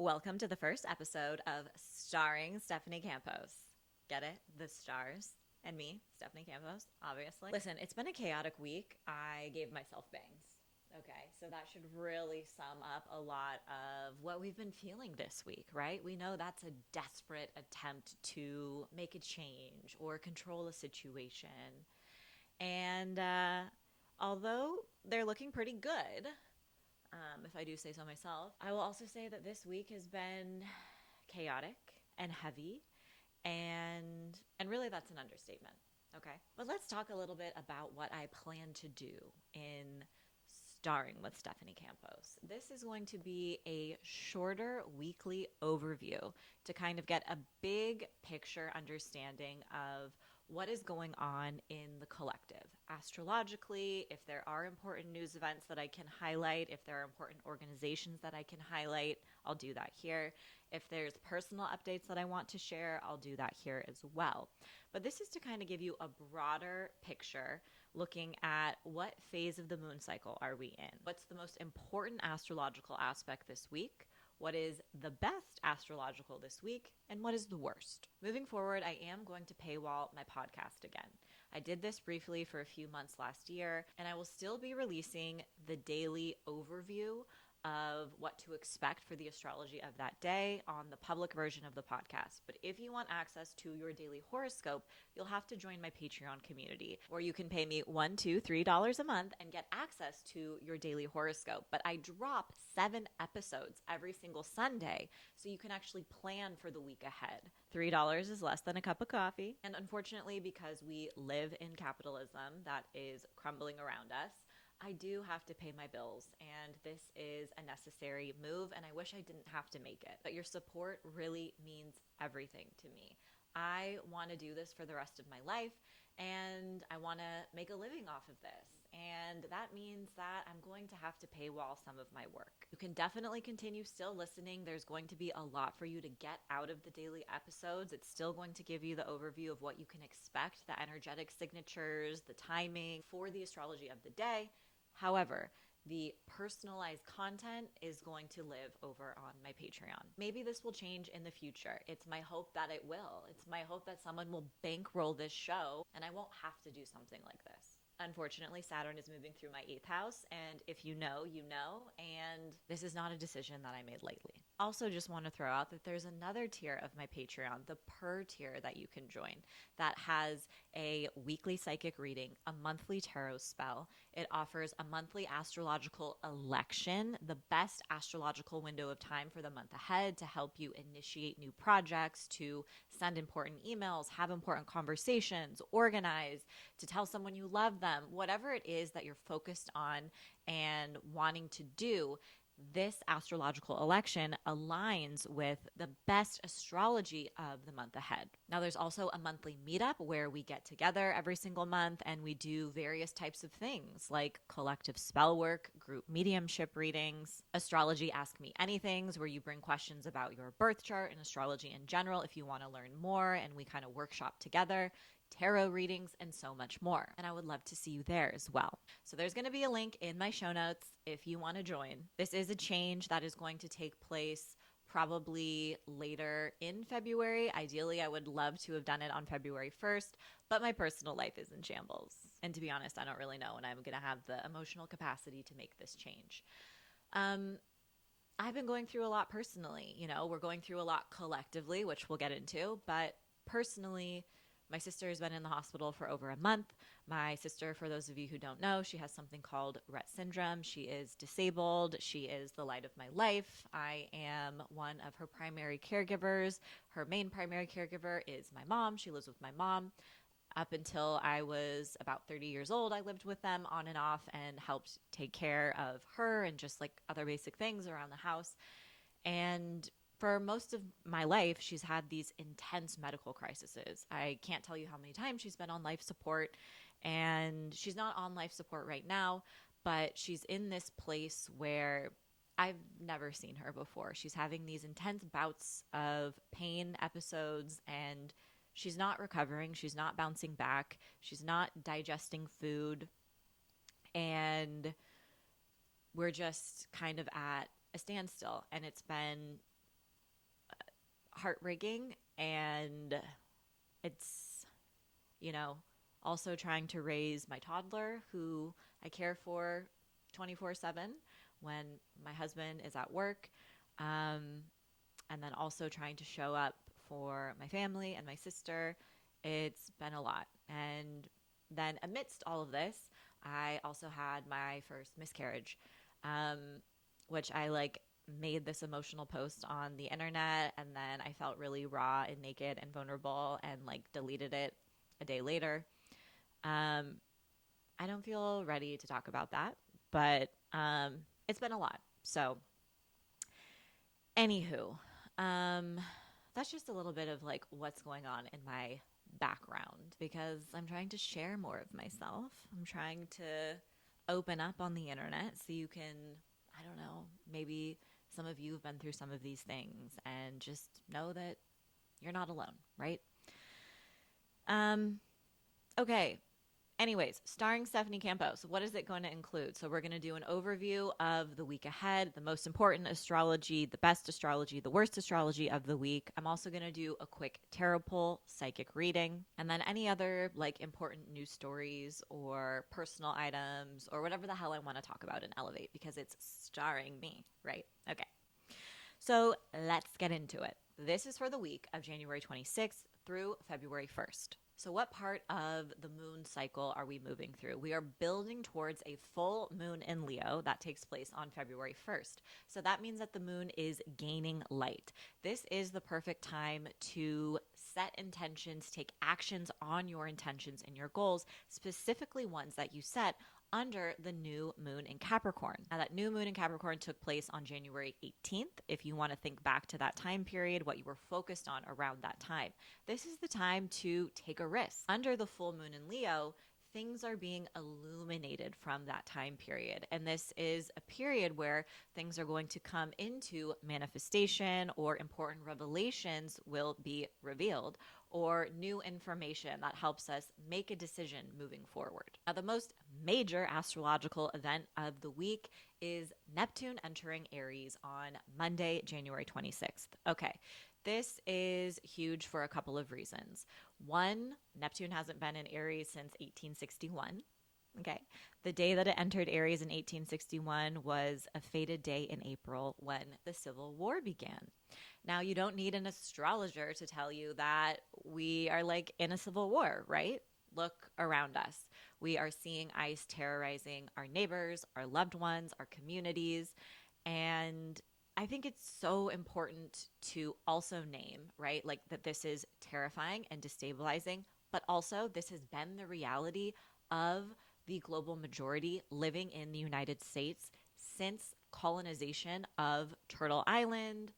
Welcome to the first episode of Starring Stephanie Campos. Get it? The stars and me, Stephanie Campos, obviously. Listen, it's been a chaotic week. I gave myself bangs. Okay, so that should really sum up a lot of what we've been feeling this week, right? We know that's a desperate attempt to make a change or control a situation. And although they're looking pretty good, if I do say so myself, I will also say that this week has been chaotic and heavy, and really that's an understatement. Okay, but let's talk a little bit about what I plan to do in Starring with Stephanie Campos. This is going to be a shorter weekly overview to kind of get a big picture understanding of what is going on in the collective. Astrologically, if there are important news events that I can highlight, if there are important organizations that I can highlight, I'll do that here. If there's personal updates that I want to share, I'll do that here as well. But this is to kind of give you a broader picture looking at what phase of the moon cycle are we in? What's the most important astrological aspect this week? What is the best astrological this week, and what is the worst? Moving forward, I am going to paywall my podcast again. I did this briefly for a few months last year, and I will still be releasing the daily overview of what to expect for the astrology of that day on the public version of the podcast. But if you want access to your daily horoscope, you'll have to join my Patreon community, where you can pay me $1, $2, $3 a month and get access to your daily horoscope. But I drop 7 episodes every single Sunday, so you can actually plan for the week ahead. $3 is less than a cup of coffee. And unfortunately, because we live in capitalism that is crumbling around us, I do have to pay my bills, and this is a necessary move, and I wish I didn't have to make it. But your support really means everything to me. I want to do this for the rest of my life, and I want to make a living off of this. And that means that I'm going to have to paywall some of my work. You can definitely continue still listening. There's going to be a lot for you to get out of the daily episodes. It's still going to give you the overview of what you can expect, the energetic signatures, the timing for the astrology of the day. However, the personalized content is going to live over on my Patreon. Maybe this will change in the future. It's my hope that it will. It's my hope that someone will bankroll this show and I won't have to do something like this. Unfortunately, Saturn is moving through my 8th house, and if you know, you know, and this is not a decision that I made lightly. Also, just want to throw out that there's another tier of my Patreon, the Per tier, that you can join that has a weekly psychic reading, a monthly tarot spell. It offers a monthly astrological election, the best astrological window of time for the month ahead to help you initiate new projects, to send important emails, have important conversations, organize, to tell someone you love them, whatever it is that you're focused on and wanting to do. This astrological election aligns with the best astrology of the month ahead. Now, there's also a monthly meetup where we get together every single month and we do various types of things like collective spell work, group mediumship readings, astrology ask me anythings, where you bring questions about your birth chart and astrology in general if you want to learn more, and we kind of workshop together, tarot readings, and so much more. And I would love to see you there as well. So there's going to be a link in my show notes if you want to join. This is a change that is going to take place probably later in February. Ideally, I would love to have done it on February 1st, but my personal life is in shambles. And to be honest, I don't really know when I'm going to have the emotional capacity to make this change. I've been going through a lot personally. You know, we're going through a lot collectively, which we'll get into, but personally, my sister has been in the hospital for over a month. My sister, for those of you who don't know, she has something called Rett syndrome. She is disabled. She is the light of my life. I am one of her primary caregivers. Her main primary caregiver is my mom. She lives with my mom. Up until I was about 30 years old, I lived with them on and off and helped take care of her and just like other basic things around the house. And for most of my life, she's had these intense medical crises. I can't tell you how many times she's been on life support, and she's not on life support right now, but she's in this place where I've never seen her before. She's having these intense bouts of pain episodes, and she's not recovering. She's not bouncing back. She's not digesting food, and we're just kind of at a standstill, and it's been heartbreaking, and it's, also trying to raise my toddler who I care for 24/7 when my husband is at work. And then also trying to show up for my family and my sister. It's been a lot. And then amidst all of this, I also had my first miscarriage, which I made this emotional post on the internet, and then I felt really raw and naked and vulnerable and deleted it a day later. I don't feel ready to talk about that, but it's been a lot. So anywho, that's just a little bit of what's going on in my background, because I'm trying to share more of myself. I'm trying to open up on the internet so you can, I don't know, maybe some of you have been through some of these things and just know that you're not alone, right? Okay. Anyways, starring Stephanie Campos, what is it going to include? So we're going to do an overview of the week ahead, the most important astrology, the best astrology, the worst astrology of the week. I'm also going to do a quick tarot pull, psychic reading, and then any other important news stories or personal items or whatever the hell I want to talk about and elevate, because it's starring me, right? Okay. So let's get into it. This is for the week of January 26th through February 1st. So what part of the moon cycle are we moving through? We are building towards a full moon in Leo that takes place on February 1st. So that means that the moon is gaining light. This is the perfect time to set intentions, take actions on your intentions and your goals, specifically ones that you set under the new moon in Capricorn. Now, that new moon in Capricorn took place on January 18th. If you want to think back to that time period, what you were focused on around that time, this is the time to take a risk. Under the full moon in Leo, things are being illuminated from that time period. And this is a period where things are going to come into manifestation, or important revelations will be revealed, or new information that helps us make a decision moving forward. Now, the most major astrological event of the week is Neptune entering Aries on Monday, January 26th. Okay. This is huge for a couple of reasons. One, Neptune hasn't been in Aries since 1861. Okay. The day that it entered Aries in 1861 was a fated day in April when the Civil War began. Now, you don't need an astrologer to tell you that we are in a civil war, right? Look around us. We are seeing ICE terrorizing our neighbors, our loved ones, our communities, and I think it's so important to also name, right, that this is terrifying and destabilizing, but also this has been the reality of the global majority living in the United States since colonization of Turtle Island,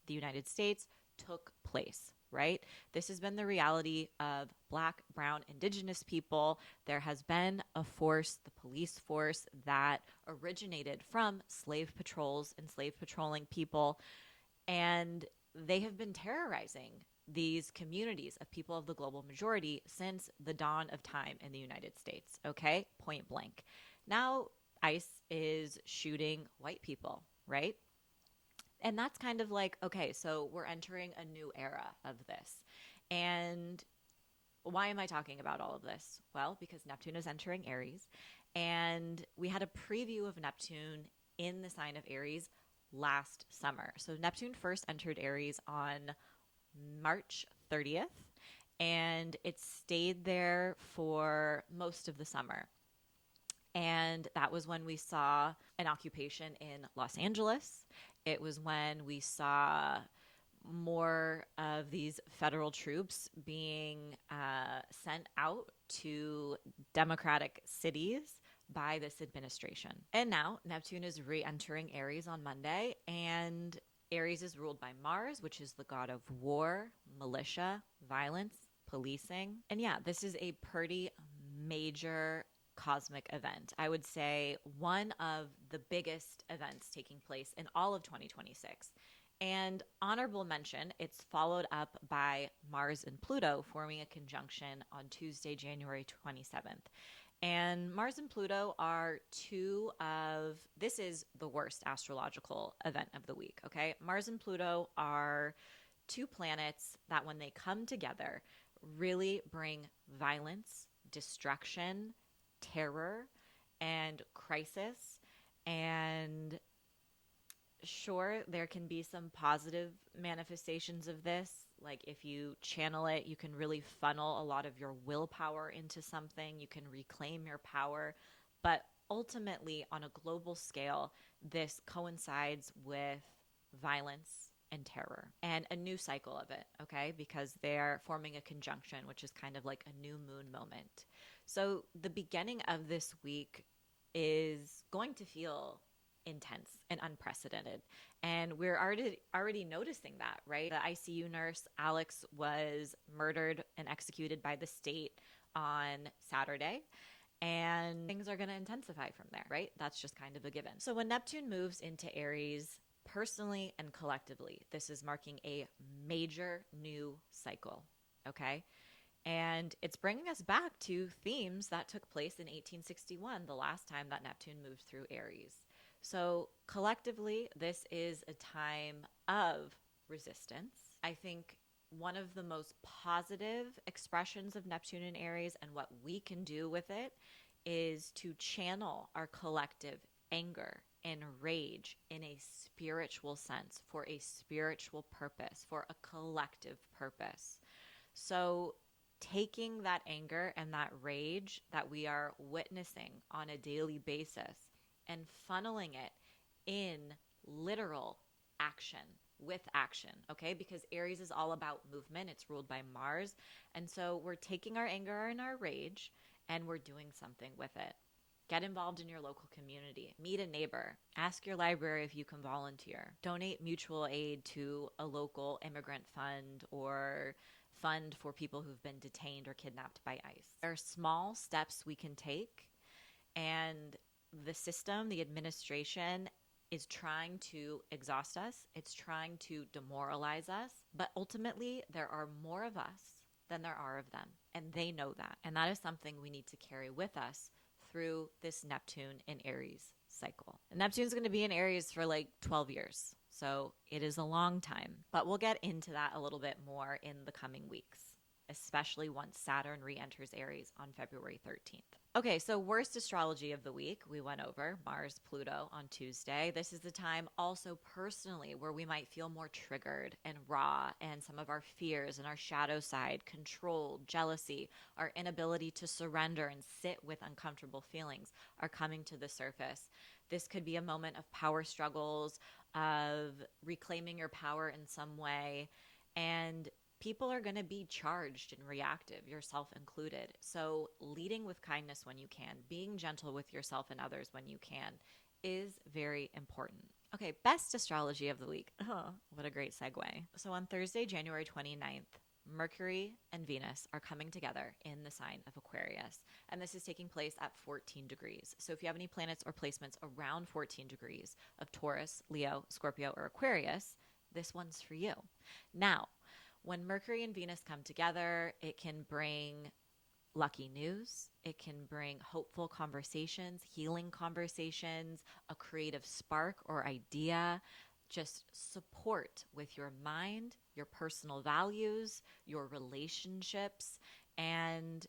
the United States, took place, right? This has been the reality of Black, brown, indigenous people. There has been a force, the police force, that originated from slave patrols and slave patrolling people, and they have been terrorizing these communities of people of the global majority since the dawn of time in the United States, okay? Point blank. Now, ICE is shooting white people, right? And that's kind of okay, so we're entering a new era of this. And why am I talking about all of this? Well, because Neptune is entering Aries, and we had a preview of Neptune in the sign of Aries last summer. So Neptune first entered Aries on March 30th, and it stayed there for most of the summer. And that was when we saw an occupation in Los Angeles. It was when we saw more of these federal troops being sent out to Democratic cities by this administration. And now Neptune is re-entering Aries on Monday, and Aries is ruled by Mars, which is the god of war, militia, violence, policing. And yeah, this is a pretty major cosmic event. I would say one of the biggest events taking place in all of 2026. And honorable mention, it's followed up by Mars and Pluto forming a conjunction on Tuesday, January 27th. And Mars and Pluto are this is the worst astrological event of the week, okay? Mars and Pluto are two planets that when they come together really bring violence, destruction, terror, and crisis. And sure, there can be some positive manifestations of this. Like if you channel it, you can really funnel a lot of your willpower into something. You can reclaim your power. But ultimately, on a global scale, this coincides with violence and terror and a new cycle of it, okay? Because they're forming a conjunction, which is kind of like a new moon moment. So the beginning of this week is going to feel intense and unprecedented. And we're already noticing that, right? The ICU nurse, Alex, was murdered and executed by the state on Saturday. And things are going to intensify from there, right? That's just kind of a given. So when Neptune moves into Aries, personally and collectively, this is marking a major new cycle, okay? And it's bringing us back to themes that took place in 1861, the last time that Neptune moved through Aries. So collectively, this is a time of resistance. I think one of the most positive expressions of Neptune in Aries and what we can do with it is to channel our collective anger and rage in a spiritual sense, for a spiritual purpose, for a collective purpose. So taking that anger and that rage that we are witnessing on a daily basis and funneling it in literal action, with action, okay? Because Aries is all about movement. It's ruled by Mars. And so we're taking our anger and our rage and we're doing something with it. Get involved in your local community. Meet a neighbor. Ask your library if you can volunteer. Donate mutual aid to a local immigrant fund or fund for people who've been detained or kidnapped by ICE. There are small steps we can take, and the system, the administration, is trying to exhaust us. It's trying to demoralize us. But ultimately, there are more of us than there are of them. And they know that. And that is something we need to carry with us through this Neptune in Aries cycle. And Neptune's going to be in Aries for like 12 years. So it is a long time. But we'll get into that a little bit more in the coming weeks, especially once Saturn re-enters Aries on February 13th. Okay, so worst astrology of the week, we went over Mars, Pluto on Tuesday. This is the time also personally where we might feel more triggered and raw, and some of our fears and our shadow side, control, jealousy, our inability to surrender and sit with uncomfortable feelings are coming to the surface. This could be a moment of power struggles, of reclaiming your power in some way, and people are going to be charged and reactive, yourself included. So leading with kindness when you can, being gentle with yourself and others when you can, is very important. Okay, best astrology of the week. Oh, what a great segue. So on Thursday, January 29th, Mercury and Venus are coming together in the sign of Aquarius. And this is taking place at 14 degrees. So if you have any planets or placements around 14 degrees of Taurus, Leo, Scorpio, or Aquarius, this one's for you. Now, when Mercury and Venus come together, it can bring lucky news. It can bring hopeful conversations, healing conversations, a creative spark or idea, just support with your mind, your personal values, your relationships, and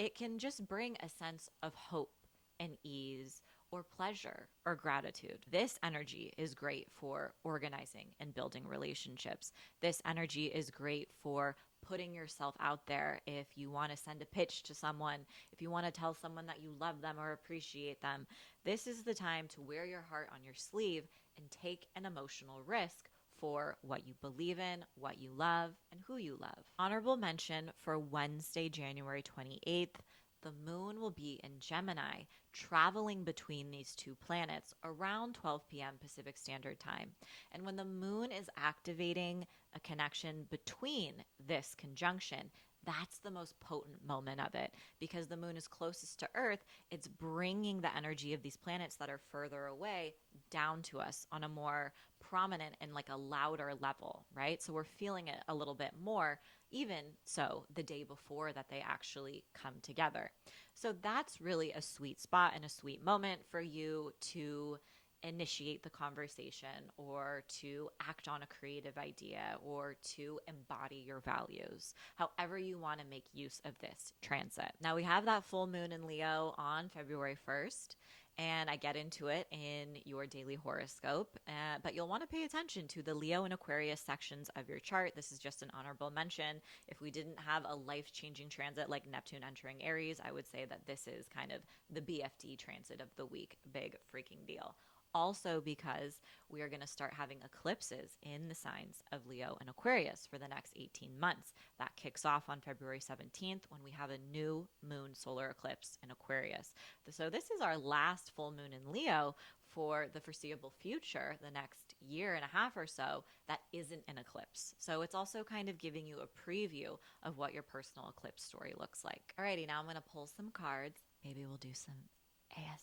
it can just bring a sense of hope and ease or pleasure or gratitude. This energy is great for organizing and building relationships. This energy is great for putting yourself out there. If you want to send a pitch to someone, if you want to tell someone that you love them or appreciate them, this is the time to wear your heart on your sleeve and take an emotional risk for what you believe in, what you love, and who you love. Honorable mention for Wednesday, January 28th. The moon will be in Gemini, traveling between these two planets around 12 p.m. Pacific Standard Time. And when the moon is activating a connection between this conjunction, that's the most potent moment of it, because the moon is closest to Earth. It's bringing the energy of these planets that are further away down to us on a more prominent and like a louder level, right? So we're feeling it a little bit more, even so the day before that they actually come together. So that's really a sweet spot and a sweet moment for you to initiate the conversation or to act on a creative idea or to embody your values, however you want to make use of this transit. Now we have that full moon in Leo on February 1st, and I get into it in your daily horoscope, but you'll want to pay attention to the Leo and Aquarius sections of your chart. This is just an honorable mention. If we didn't have a life-changing transit like Neptune entering Aries, I would say that this is kind of the BFD transit of the week. Big freaking deal. Also because we are going to start having eclipses in the signs of Leo and Aquarius for the next 18 months. That kicks off on February 17th when we have a new moon solar eclipse in Aquarius. So this is our last full moon in Leo for the foreseeable future, the next year and a half or so, that isn't an eclipse. So it's also kind of giving you a preview of what your personal eclipse story looks like. Alrighty, now I'm going to pull some cards. Maybe we'll do some ASMR.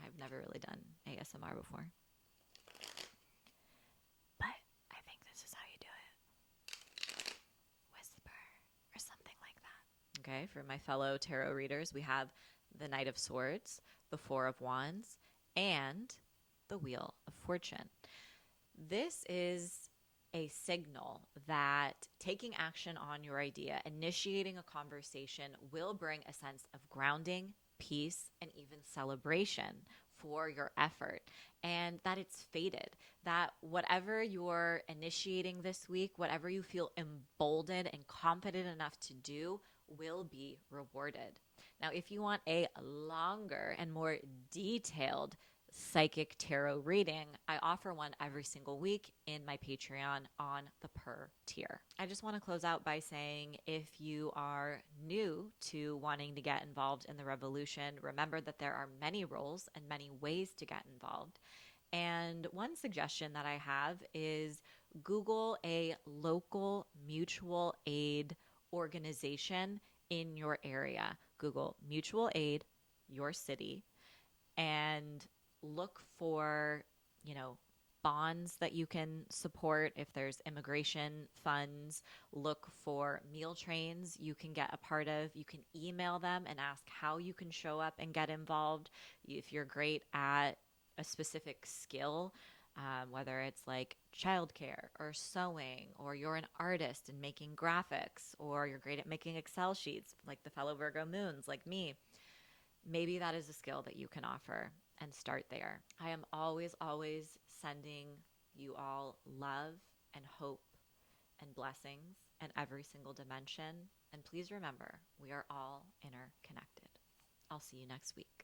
I've never really done ASMR before, but I think this is how you do it. Whisper or something like that. Okay, for my fellow tarot readers, we have the Knight of Swords, the Four of Wands, and the Wheel of Fortune. This is a signal that taking action on your idea, initiating a conversation, will bring a sense of grounding, peace, and even celebration for your effort, and that it's fated, that whatever you're initiating this week, whatever you feel emboldened and confident enough to do, will be rewarded. Now, if you want a longer and more detailed psychic tarot reading, I offer one every single week in my Patreon on the per tier. I just want to close out by saying, if you are new to wanting to get involved in the revolution, remember that there are many roles and many ways to get involved. And one suggestion that I have is Google a local mutual aid organization in your area. Google mutual aid, your city, and look for, bonds that you can support. If there's immigration funds, look for meal trains you can get a part of. You can email them and ask how you can show up and get involved. If you're great at a specific skill, whether it's like childcare or sewing, or you're an artist and making graphics, or you're great at making Excel sheets like the fellow Virgo moons like me, maybe that is a skill that you can offer, and start there. I am always sending you all love and hope and blessings in every single dimension. And please remember, we are all interconnected. I'll see you next week.